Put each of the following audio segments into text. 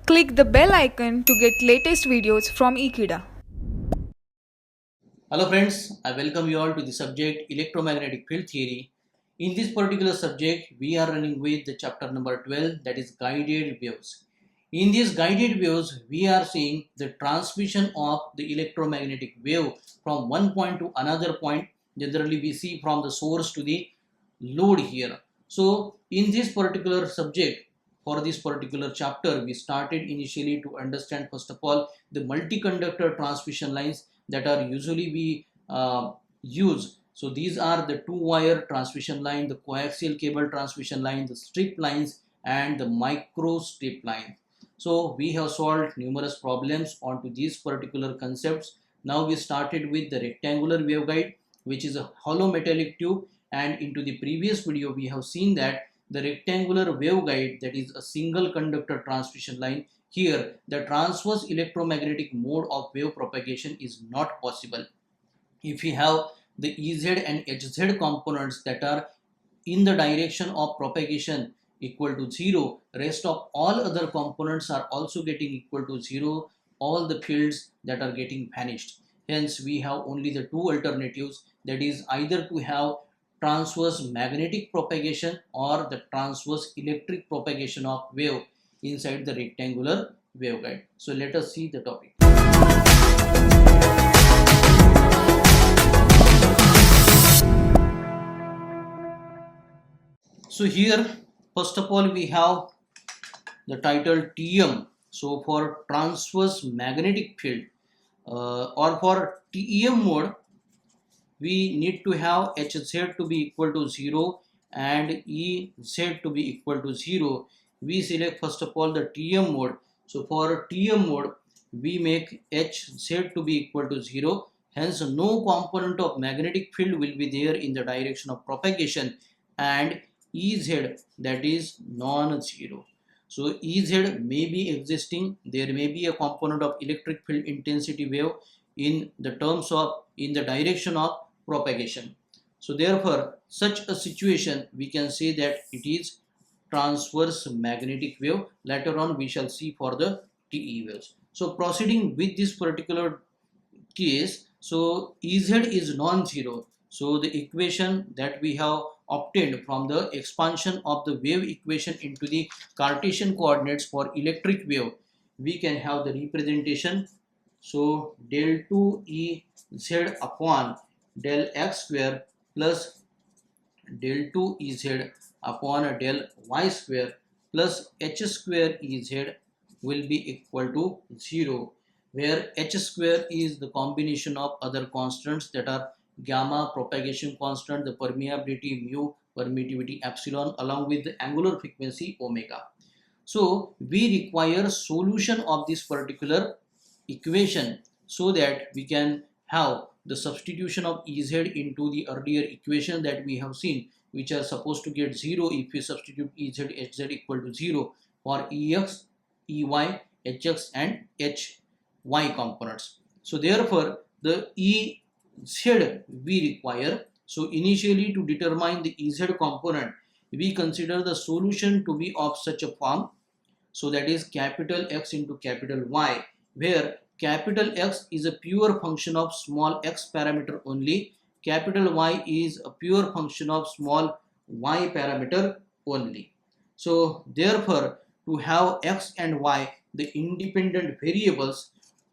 Click the bell icon to get latest videos from Ekeeda. Hello friends, I welcome you all to the subject Electromagnetic Field Theory. In this particular subject, we are running with the chapter number 12, that is guided waves. In these guided waves, we are seeing the transmission of the electromagnetic wave from one point to another point. Generally, we see from the source to the load here. So, in this particular subject, for this particular chapter, we started initially to understand first of all the multi-conductor transmission lines that are usually we use. So these are the two-wire transmission line, the coaxial cable transmission line, the strip lines, and the micro strip line. So we have solved numerous problems onto these particular concepts. Now we started with the rectangular waveguide, which is a hollow metallic tube, and into the previous video we have seen that the rectangular waveguide, that is a single conductor transmission line, here the transverse electromagnetic mode of wave propagation is not possible. If we have the Ez and Hz components that are in the direction of propagation equal to 0, rest of all other components are also getting equal to 0, all the fields that are getting vanished. Hence we have only the two alternatives, that is either to have transverse magnetic propagation or the transverse electric propagation of wave inside the rectangular waveguide. So let us see the topic. So here first of all we have the title TM. So for transverse magnetic field or for TEM mode, we need to have Hz to be equal to 0 and Ez to be equal to 0. We select first of all the TM mode. So for TM mode, we make Hz to be equal to 0. Hence no component of magnetic field will be there in the direction of propagation, and Ez, that is non-zero. So Ez may be existing, there may be a component of electric field intensity wave in the terms of in the direction of propagation. So therefore such a situation we can say that it is transverse magnetic wave. Later on we shall see for the TE waves. So proceeding with this particular case, so Ez is non-zero. So the equation that we have obtained from the expansion of the wave equation into the Cartesian coordinates for electric wave, we can have the representation. So del 2 Ez upon del x square plus del 2 Ez upon del y square plus h square Ez will be equal to 0, where h square is the combination of other constants that are gamma, propagation constant, the permeability mu, permittivity epsilon, along with the angular frequency omega. So we require solution of this particular equation so that we can have the substitution of Ez into the earlier equation that we have seen, which are supposed to get 0 if we substitute Ez, Hz equal to 0 for Ex, Ey, Hx and Hy components. So therefore the Ez we require. So initially to determine the Ez component, we consider the solution to be of such a form. So that is capital X into capital Y, where capital X is a pure function of small x parameter only, capital Y is a pure function of small y parameter only. So therefore to have x and y, the independent variables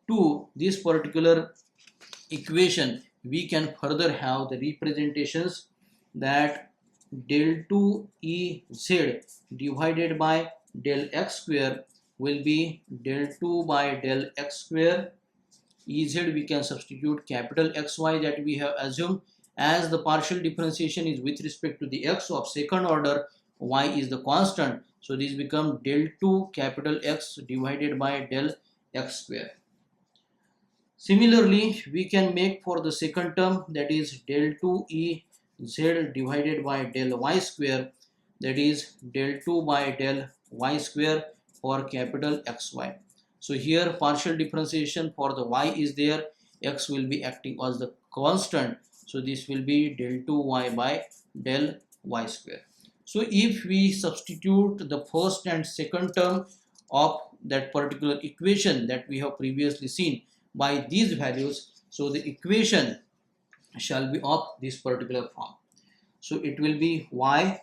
to this particular equation, we can further have the representations that del 2 Ez divided by del x square will be del 2 by del x square. Ez we can substitute capital Xy that we have assumed, as the partial differentiation is with respect to the x of second order, y is the constant. So this become del 2 capital X divided by del x square. Similarly, we can make for the second term, that is del 2 Ez divided by del y square, that is del 2 by del y square for capital Xy. So here partial differentiation for the y is there, x will be acting as the constant. So this will be del 2y by del y square. So if we substitute the first and second term of that particular equation that we have previously seen by these values, so the equation shall be of this particular form. So it will be y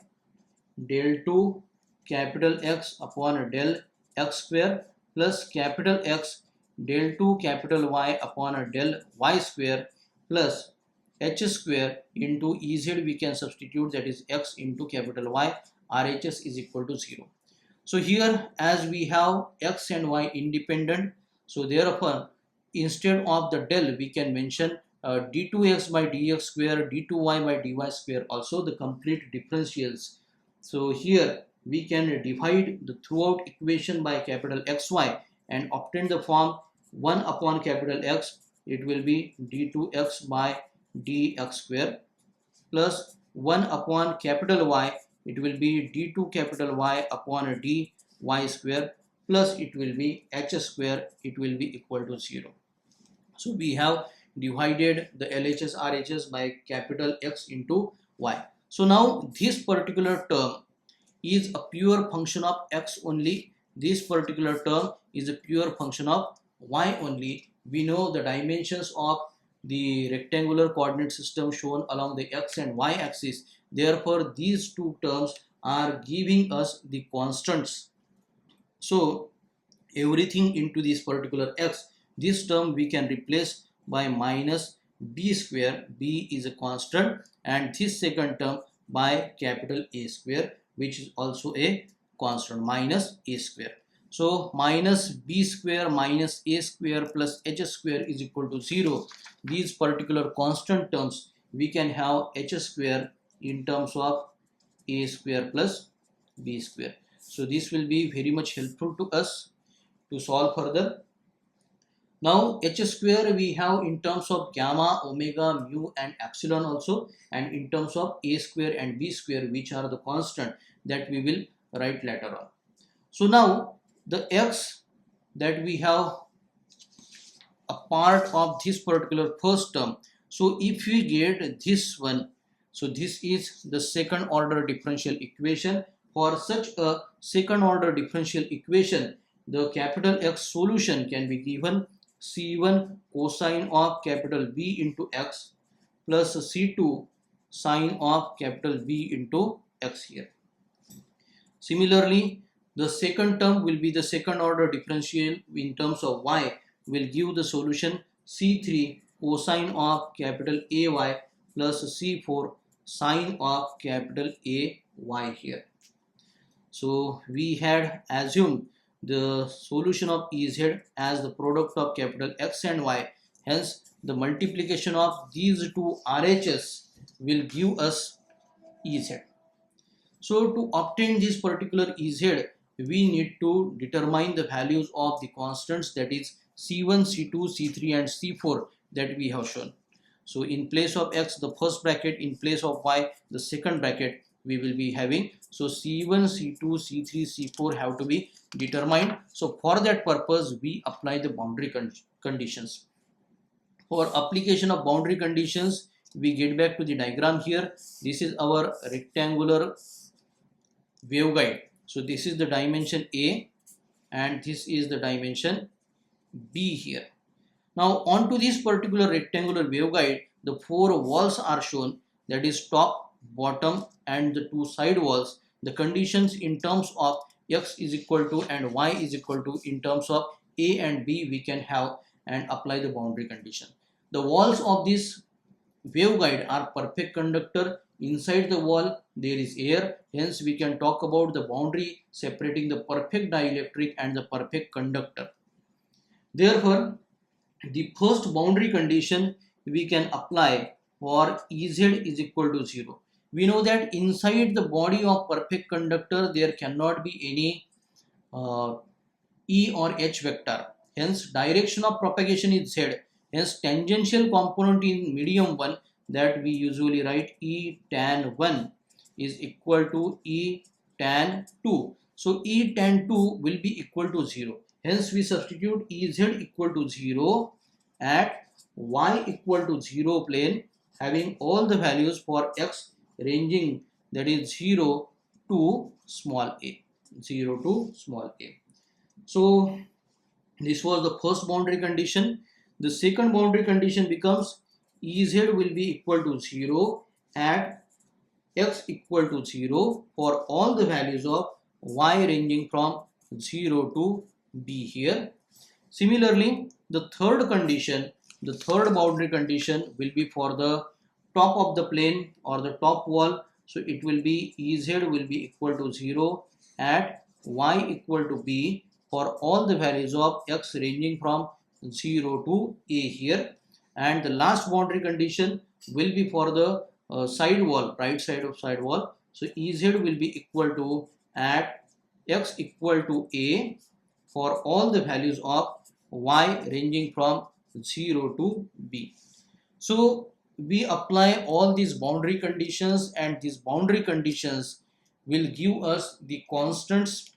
del 2 capital X upon del x square plus capital X del 2 capital Y upon del y square plus h square into Ez we can substitute, that is x into capital Y, RHS is equal to 0. So here as we have x and y independent, so therefore instead of the del we can mention d2x by dx square, d2y by dy square, also the complete differentials. So here we can divide the throughout equation by capital XY and obtain the form 1 upon capital X, it will be d2x by dx square plus 1 upon capital Y, it will be d2 capital Y upon dy square plus it will be h square, it will be equal to 0. So we have divided the LHS RHS by capital X into Y. So now this particular term is a pure function of X only. This particular term is a pure function of Y only. We know the dimensions of the rectangular coordinate system shown along the X and Y axis. Therefore, these two terms are giving us the constants. So everything into this particular X, this term we can replace by minus b square, b is a constant, and this second term by capital A square, which is also a constant, minus a square. So minus b square minus a square plus h square is equal to 0. These particular constant terms we can have h square in terms of a square plus b square. So this will be very much helpful to us to solve further. Now h square we have in terms of gamma, omega, mu and epsilon also, and in terms of a square and b square, which are the constant that we will write later on. So now the x that we have a part of this particular first term. So if we get this one, so this is the second order differential equation. For such a second order differential equation, the capital X solution can be given C1 cosine of capital V into X plus C2 sine of capital V into X here. Similarly, the second term will be the second order differential in terms of Y, will give the solution C3 cosine of capital AY plus C4 sine of capital AY here. So we had assumed the solution of Ez as the product of capital X and Y. Hence, the multiplication of these two RHS will give us Ez. So to obtain this particular Ez, we need to determine the values of the constants, that is C1, C2, C3 and C4 that we have shown. So in place of X, the first bracket, in place of Y, the second bracket we will be having. So C1, C2, C3, C4 have to be determined. So for that purpose, we apply the boundary conditions. For application of boundary conditions, we get back to the diagram here. This is our rectangular waveguide. So this is the dimension A and this is the dimension B here. Now onto this particular rectangular waveguide, the four walls are shown, that is top, bottom and the two side walls. The conditions in terms of X is equal to and Y is equal to in terms of A and B we can have and apply the boundary condition. The walls of this waveguide are perfect conductor. Inside the wall there is air, hence we can talk about the boundary separating the perfect dielectric and the perfect conductor. Therefore, the first boundary condition we can apply for Ez is equal to 0. We know that inside the body of perfect conductor there cannot be any E or H vector. Hence direction of propagation is Z. Hence tangential component in medium 1, that we usually write E tan 1 is equal to E tan 2. So E tan 2 will be equal to 0. Hence we substitute Ez equal to 0 at Y equal to 0 plane, having all the values for X ranging, that is 0 to small a. 0 to small a. So this was the first boundary condition. The second boundary condition becomes Ez will be equal to 0 at x equal to 0 for all the values of y ranging from 0 to b here. Similarly, the third condition, the third boundary condition will be for the top of the plane or the top wall. So it will be Ez will be equal to 0 at y equal to b for all the values of x ranging from 0 to a here. And the last boundary condition will be for the side wall, right side of side wall. So Ez will be equal to at x equal to a for all the values of y ranging from 0 to b. So we apply all these boundary conditions, and these boundary conditions will give us the constants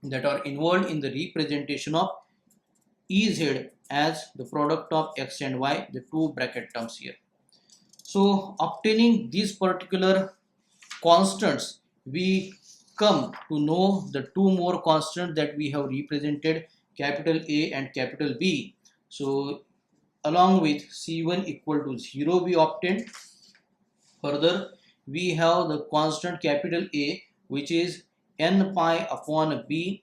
that are involved in the representation of Ez as the product of x and y, the two bracket terms here. So obtaining these particular constants, we come to know the two more constants that we have represented, capital A and capital B. So along with C1 equal to 0 we obtained. Further, we have the constant capital A, which is n pi upon b,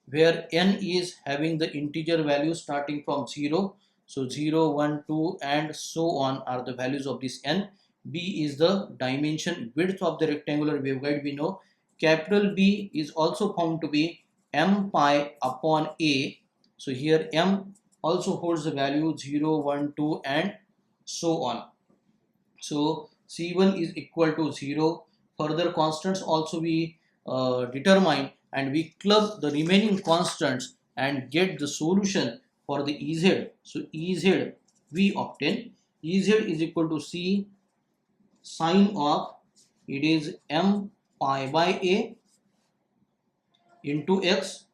where n is having the integer value starting from 0. So 0, 1, 2 and so on are the values of this n. B is the dimension width of the rectangular waveguide. We know capital B is also found to be m pi upon a. So here m also holds the value 0, 1, 2 and so on. So C1 is equal to 0. Further constants also we determine, and we club the remaining constants and get the solution for the Ez. So Ez we obtain. Ez is equal to C sine of, it is m pi by a into x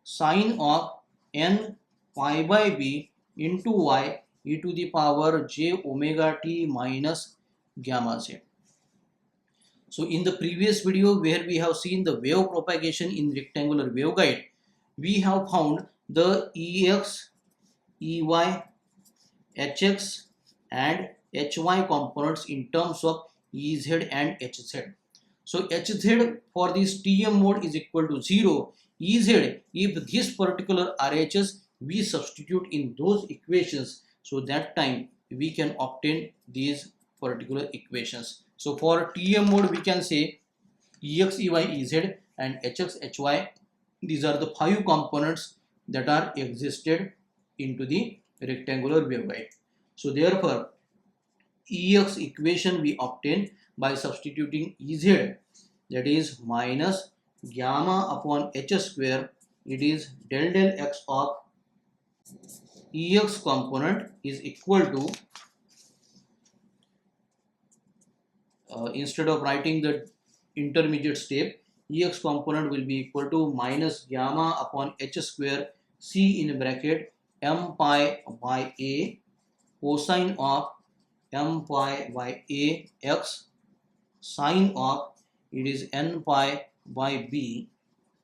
sine of n pi by b into y e to the power j omega t minus gamma z. So in the previous video where we have seen the wave propagation in rectangular waveguide, we have found the Ex, Ey, Hx and Hy components in terms of Ez and Hz. So Hz for this Tm mode is equal to 0. Ez, if this particular RHS we substitute in those equations, so that time we can obtain these particular equations. So for Tm mode we can say Ex, Ey, Ez and Hx, Hy, these are the 5 components that are existed into the rectangular waveguide. So therefore Ex equation we obtain by substituting Ez, that is minus gamma upon h square, it is del del x of Ex component is equal to, instead of writing the intermediate step, Ex component will be equal to minus gamma upon h square c in bracket m pi by a cosine of m pi by a x sine of, it is n pi by b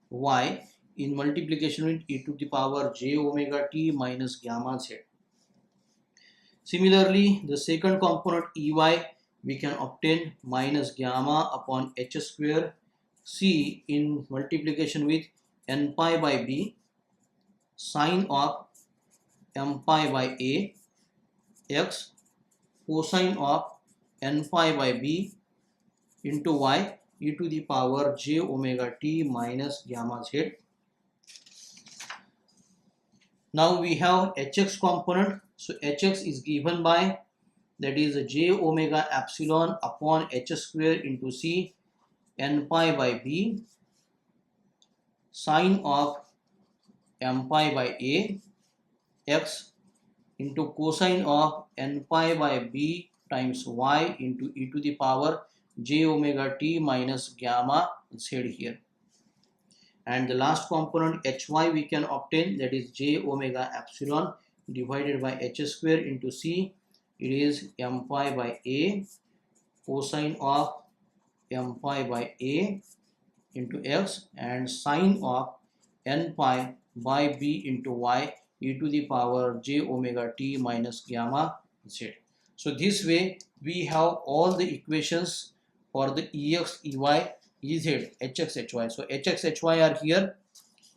y in multiplication with e to the power j omega t minus gamma z. Similarly, the second component Ey we can obtain minus gamma upon h square c in multiplication with n pi by b sine of m pi by a x cosine of n pi by b into y e to the power j omega t minus gamma z. Now we have Hx component. So Hx is given by, that is j omega epsilon upon h square into c n pi by b sine of m pi by a x into cosine of n pi by b times y into e to the power j omega t minus gamma z here. And the last component Hy we can obtain, that is j omega epsilon divided by h square into c, it is m pi by a cosine of m pi by a into x and sine of n pi by b into y e to the power j omega t minus gamma z. So this way we have all the equations for the ex, ey, ez, hx, hy. So hx, hy are here.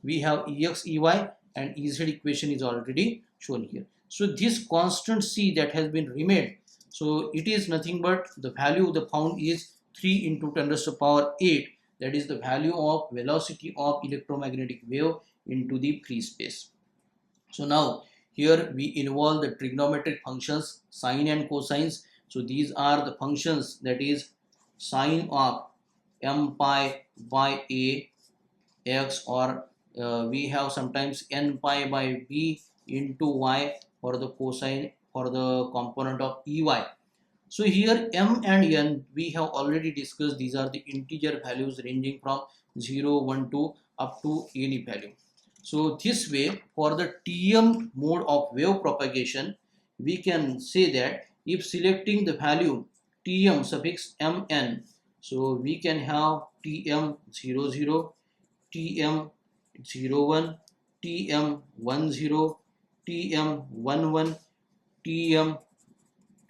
We have ex, ey and ez equation is already shown here. So this constant c that has been remained, so it is nothing but the value the found is 3 into 10 raised to the power 8. That is the value of velocity of electromagnetic wave into the free space. So now here we involve the trigonometric functions sine and cosines. So these are the functions, that is sine of m pi by a x, or we have sometimes n pi by b into y for the cosine for the component of ey. So here m and n we have already discussed. These are the integer values ranging from 0, 1 to up to any value. So this way, for the TM mode of wave propagation, we can say that if selecting the value TM suffix mn, so we can have TM00, TM01, TM10, TM11, TM,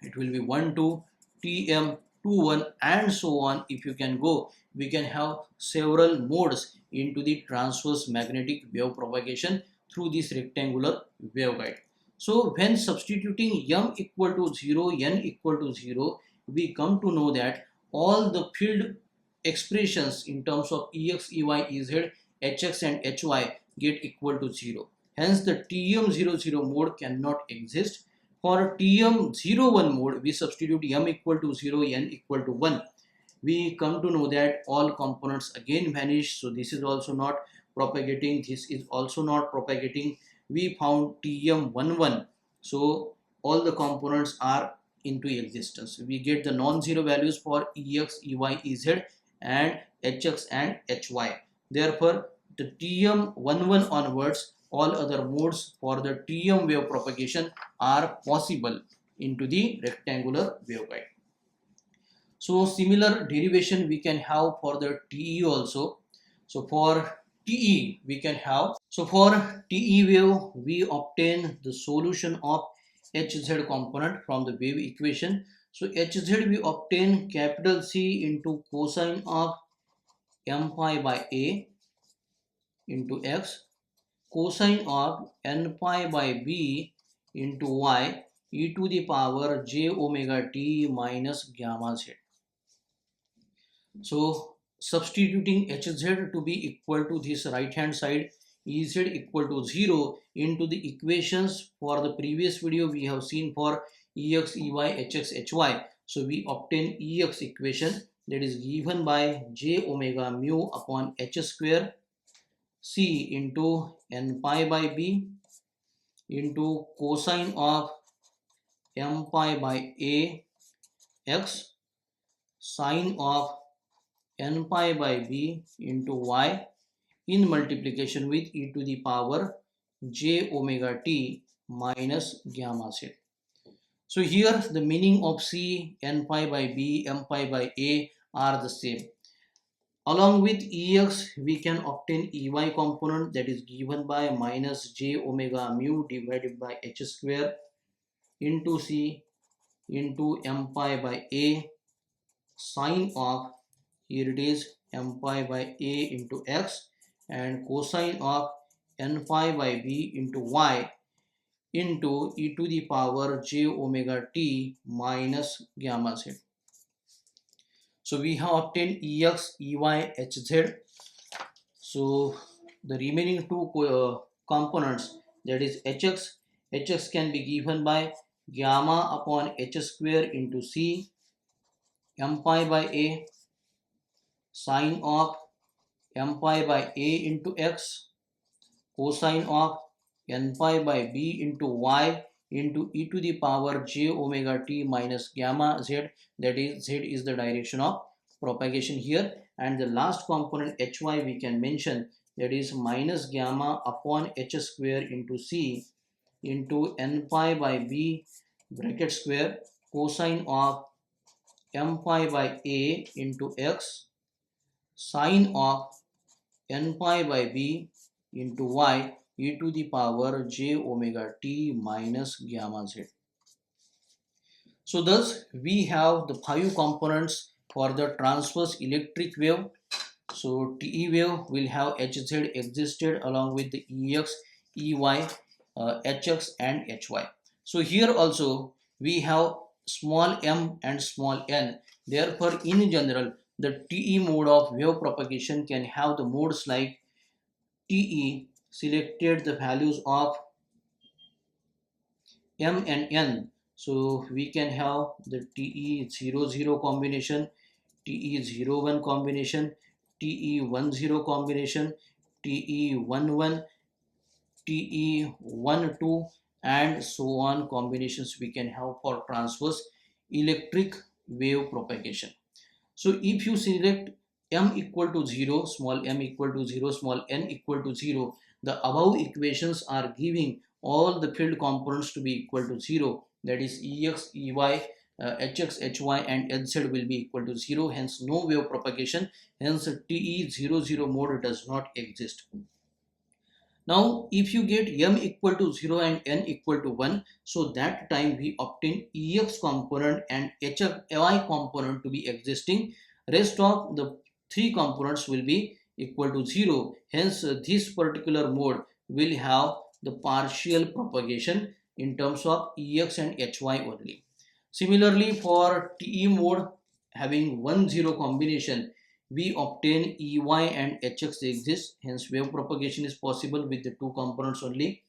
it will be 1 2, TM21, and so on. If you can go, we can have several modes into the transverse magnetic wave propagation through this rectangular waveguide. So when substituting m equal to 0, n equal to 0, we come to know that all the field expressions in terms of ex, ey, ez, hx and hy get equal to 0. Hence the TM00 mode cannot exist. For TM01 mode, we substitute m equal to 0, n equal to 1. We come to know that all components again vanish. So this is also not propagating. This is also not propagating. We found TM11. So all the components are into existence. We get the non-zero values for ex, ey, ez and hx and hy. Therefore, the TM11 onwards, all other modes for the TM wave propagation are possible into the rectangular waveguide. So similar derivation we can have for the TE also. So for TE we can have, so for TE wave we obtain the solution of Hz component from the wave equation. So Hz we obtain capital C into cosine of m pi by a into x, cosine of n pi by b into y e to the power j omega t minus gamma z. So substituting hz to be equal to this right hand side, ez equal to 0 into the equations for the previous video we have seen for ex, ey, hx, hy. So we obtain ex equation, that is given by j omega mu upon h square c into n pi by b into cosine of m pi by a x sine of n pi by b into y in multiplication with e to the power j omega t minus gamma z. So here the meaning of c, n pi by b, m pi by a are the same. Along with ex, we can obtain ey component, that is given by minus j omega mu divided by h square into c into m pi by a sine of, here it is, m pi by a into x and cosine of n pi by b into y into e to the power j omega t minus gamma z. So we have obtained ex, ey, hz. So the remaining two components, that is hx can be given by gamma upon h square into c m pi by a sine of m pi by a into x cosine of n pi by b into y into e to the power j omega t minus gamma z, that is z is the direction of propagation here, and the last component hy we can mention, that is minus gamma upon h square into c into n pi by b bracket square cosine of m pi by a into x sine of n pi by b into y e to the power j omega t minus gamma z. So thus we have the 5 components for the transverse electric wave. So TE wave will have Hz existed along with the Ex, Ey, Hx and Hy. So here also we have small m and small n. Therefore in general the TE mode of wave propagation can have the modes like TE selected the values of m and n. So we can have the TE00 combination, TE01 combination, TE10 combination, TE11, TE12 and so on combinations we can have for transverse electric wave propagation. So if you select m equal to 0, small m equal to 0, small n equal to 0, the above equations are giving all the field components to be equal to 0. That is Ex, Ey, Hx, Hy and Hz will be equal to 0. Hence no wave propagation. Hence TE00 mode does not exist. Now if you get m equal to 0 and n equal to 1, so that time we obtain Ex component and Hy component to be existing. Rest of the 3 components will be equal to 0. Hence this particular mode will have the partial propagation in terms of Ex and Hy only. Similarly for TE mode having 1-0 combination, we obtain Ey and Hx exist, hence wave propagation is possible with the 2 components only.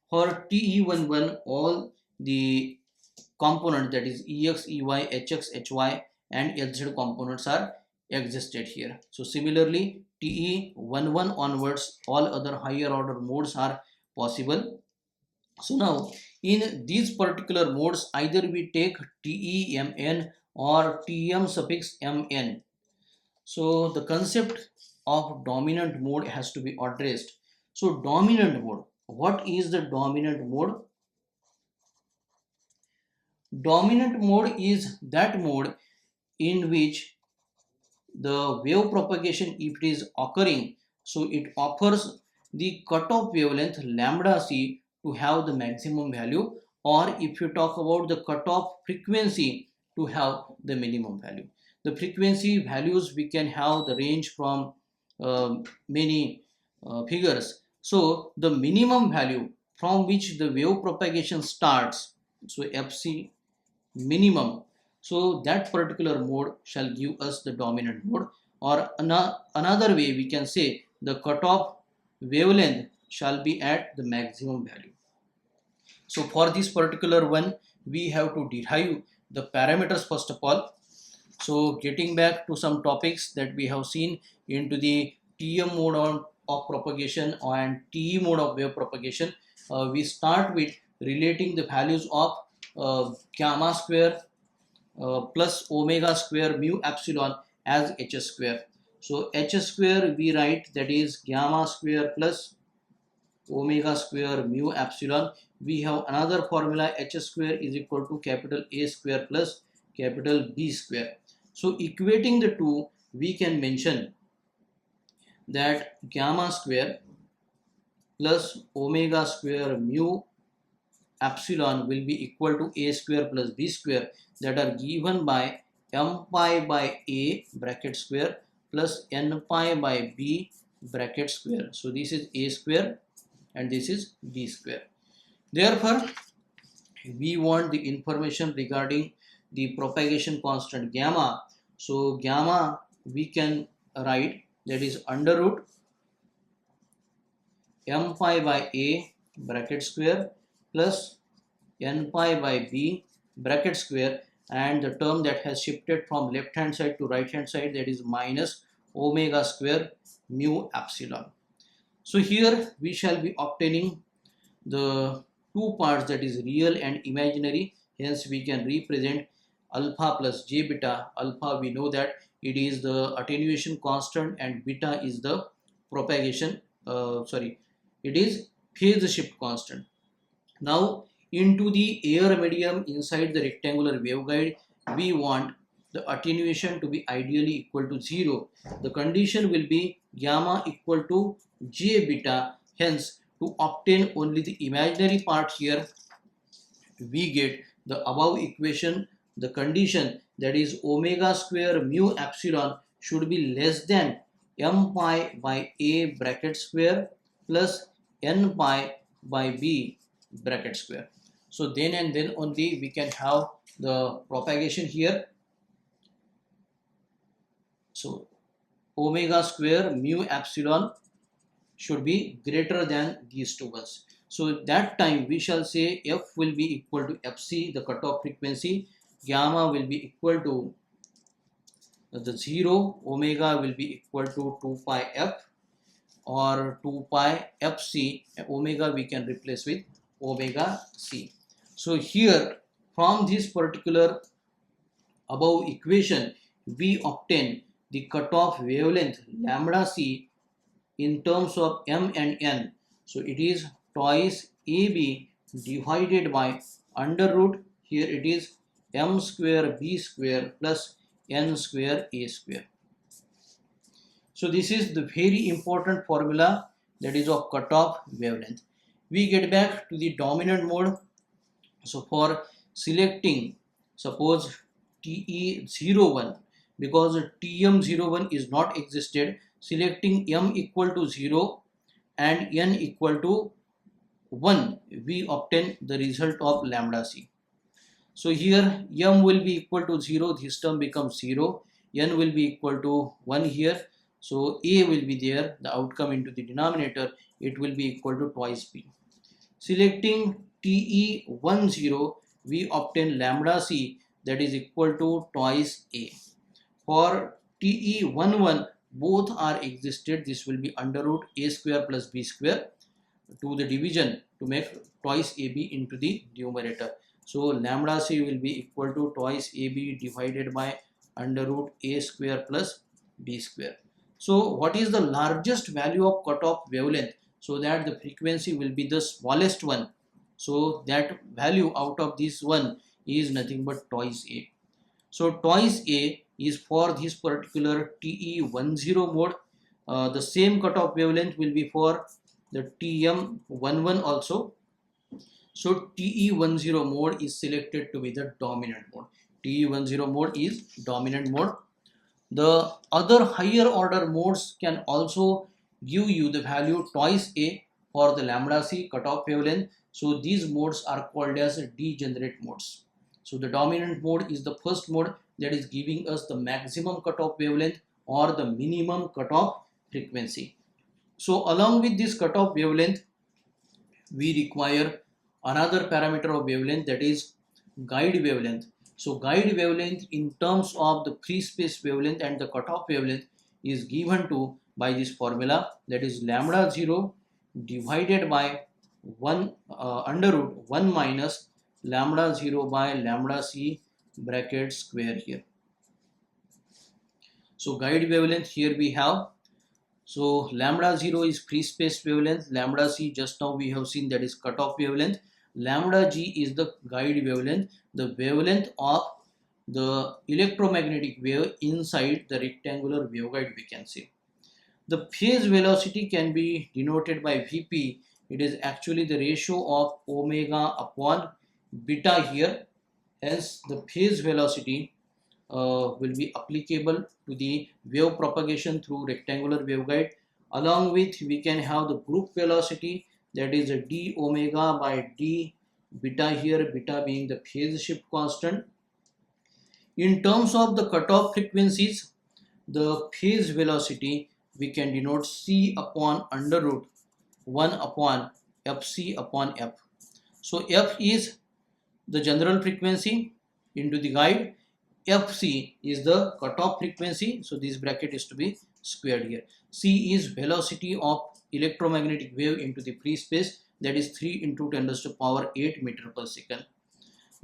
For TE11, all the components, that is Ex, Ey, Hx, Hy and Hz components are existed here. So similarly TE11 onwards all other higher order modes are possible. So now in these particular modes either we take TEMN or TM suffix MN. So the concept of dominant mode has to be addressed. So dominant mode, what is the dominant mode? Dominant mode is that mode in which the wave propagation, if it is occurring, so it offers the cutoff wavelength lambda c to have the maximum value, or if you talk about the cutoff frequency to have the minimum value. The frequency values we can have the range from many figures. So the minimum value from which the wave propagation starts, so fc minimum, so that particular mode shall give us the dominant mode, or another way we can say the cutoff wavelength shall be at the maximum value. So for this particular one we have to derive the parameters first of all. So getting back to some topics that we have seen into the TM mode of propagation and TE mode of wave propagation, we start with relating the values of gamma square plus omega square mu epsilon as h square. So h square we write that is gamma square plus omega square mu epsilon. We have another formula, h square is equal to capital A square plus capital B square. So equating the two, we can mention that gamma square plus omega square mu epsilon will be equal to A square plus B square, that are given by m pi by A bracket square plus n pi by B bracket square. So this is A square and this is B square. Therefore we want the information regarding the propagation constant gamma. So gamma we can write that is under root m pi by A bracket square plus n pi by B bracket square, and the term that has shifted from left hand side to right hand side, that is minus omega square mu epsilon. So here we shall be obtaining the two parts, that is real and imaginary. Hence we can represent alpha plus j beta. Alpha we know that it is the attenuation constant and beta is the propagation it is phase shift constant. Now into the air medium inside the rectangular waveguide, we want the attenuation to be ideally equal to 0. The condition will be gamma equal to j beta. Hence to obtain only the imaginary part here, we get the above equation. The condition, that is omega square mu epsilon, should be less than m pi by a bracket square plus n pi by b bracket square. So then and then only we can have the propagation here. So omega square mu epsilon should be greater than these two ones. So that time we shall say f will be equal to fc, the cutoff frequency, gamma will be equal to the 0, omega will be equal to 2 pi f or 2 pi fc, omega we can replace with omega c. So here from this particular above equation we obtain the cutoff wavelength lambda c in terms of m and n. So it is twice AB divided by under root, here it is m square b square plus n square a square. So this is the very important formula, that is of cutoff wavelength. We get back to the dominant mode. So for selecting, suppose TE01, because TM01 is not existed, selecting m equal to 0 and n equal to 1, we obtain the result of lambda c. So here m will be equal to 0, this term becomes 0, n will be equal to 1 here, so a will be there, the outcome into the denominator, it will be equal to twice b. Selecting TE10, we obtain lambda c, that is equal to twice a. For TE11, both are existed, this will be under root a square plus b square to the division to make twice ab into the numerator. So lambda c will be equal to twice ab divided by under root a square plus b square. So what is the largest value of cutoff wavelength, so that the frequency will be the smallest one, so that value out of this one is nothing but twice a. So twice a is for this particular TE10 mode. The same cutoff wavelength will be for the TM11 also. So TE10 mode is selected to be the dominant mode. TE10 mode is dominant mode. The other higher order modes can also give you the value twice a for the lambda c cutoff wavelength. So these modes are called as degenerate modes. So the dominant mode is the first mode that is giving us the maximum cutoff wavelength or the minimum cutoff frequency. So along with this cutoff wavelength, we require another parameter of wavelength, that is guide wavelength. So guide wavelength in terms of the free space wavelength and the cutoff wavelength is given to by this formula, that is lambda 0 divided by 1 under root 1 minus lambda 0 by lambda c bracket square here. So guide wavelength here we have, so lambda 0 is free space wavelength, lambda c just now we have seen that is cutoff wavelength, lambda g is the guide wavelength, the wavelength of the electromagnetic wave inside the rectangular waveguide we can say. The phase velocity can be denoted by Vp, it is actually the ratio of omega upon beta here, hence the phase velocity will be applicable to the wave propagation through rectangular waveguide. Along with we can have the group velocity, that is a d omega by d beta here, beta being the phase shift constant. In terms of the cutoff frequencies, the phase velocity we can denote c upon under root 1 upon fc upon f. So f is the general frequency into the guide, fc is the cutoff frequency, so this bracket is to be squared here. C is velocity of electromagnetic wave into the free space, that is 3 into 10 to the power 8 meter per second.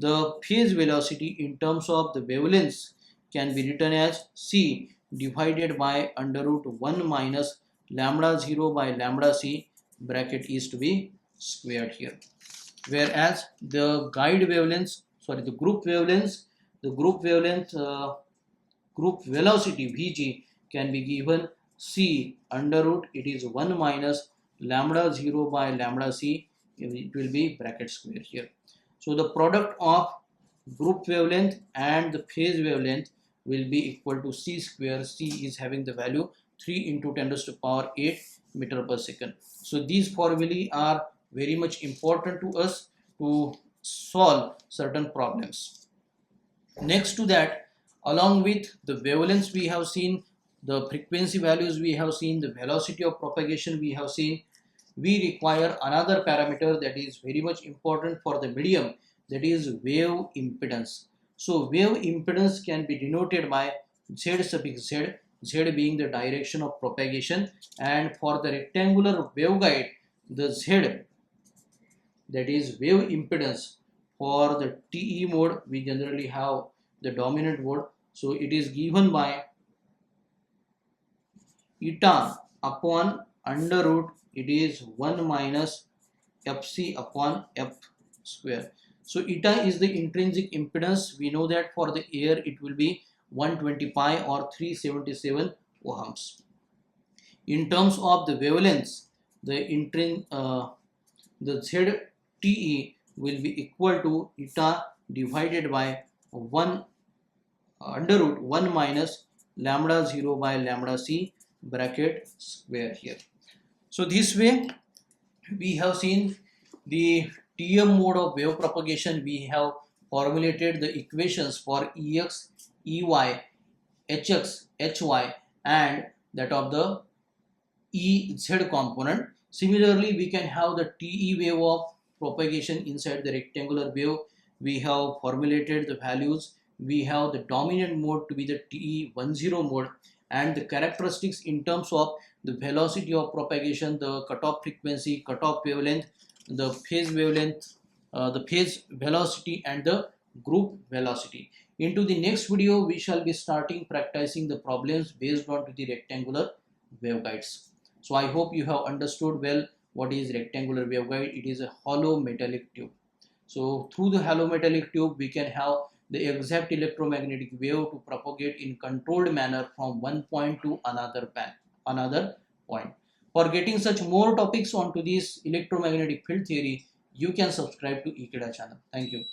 The phase velocity in terms of the wavelengths can be written as c divided by under root 1 minus lambda 0 by lambda c bracket is to be squared here. Whereas the guide wavelengths, the group wavelengths, the group velocity Vg can be given c under root, it is 1 minus lambda 0 by lambda c, it will be bracket square here. So the product of group wavelength and the phase wavelength will be equal to c square. C is having the value 3 into 10 raised to power 8 meter per second. So these formulae are very much important to us to solve certain problems. Next to that, along with the wavelengths we have seen, the frequency values we have seen, the velocity of propagation we have seen, we require another parameter that is very much important for the medium, that is wave impedance. So wave impedance can be denoted by Z suffix Z, Z being the direction of propagation, and for the rectangular waveguide, the Z, that is wave impedance. For the TE mode, we generally have the dominant mode, so it is given by eta upon under root, it is 1 minus fc upon f square. So eta is the intrinsic impedance. We know that for the air it will be 125 or 377 ohms. In terms of the wavelengths, the ZTE will be equal to eta divided by 1 under root 1 minus lambda 0 by lambda c bracket square here. So this way we have seen the TM mode of wave propagation. We have formulated the equations for Ex, Ey, Hx, Hy, and that of the Ez component. Similarly, we can have the TE wave of propagation inside the rectangular wave. We have formulated the values. We have the dominant mode to be the TE10 mode, and the characteristics in terms of the velocity of propagation, the cutoff frequency, cutoff wavelength, the phase wavelength, the phase velocity, and the group velocity. Into the next video, we shall be starting practicing the problems based on to the rectangular waveguides. So I hope you have understood well what is rectangular waveguide. It is a hollow metallic tube. So through the hollow metallic tube, we can have the exact electromagnetic wave to propagate in controlled manner from one point to another point. For getting such more topics onto this electromagnetic field theory, you can subscribe to Ekeeda channel. Thank you.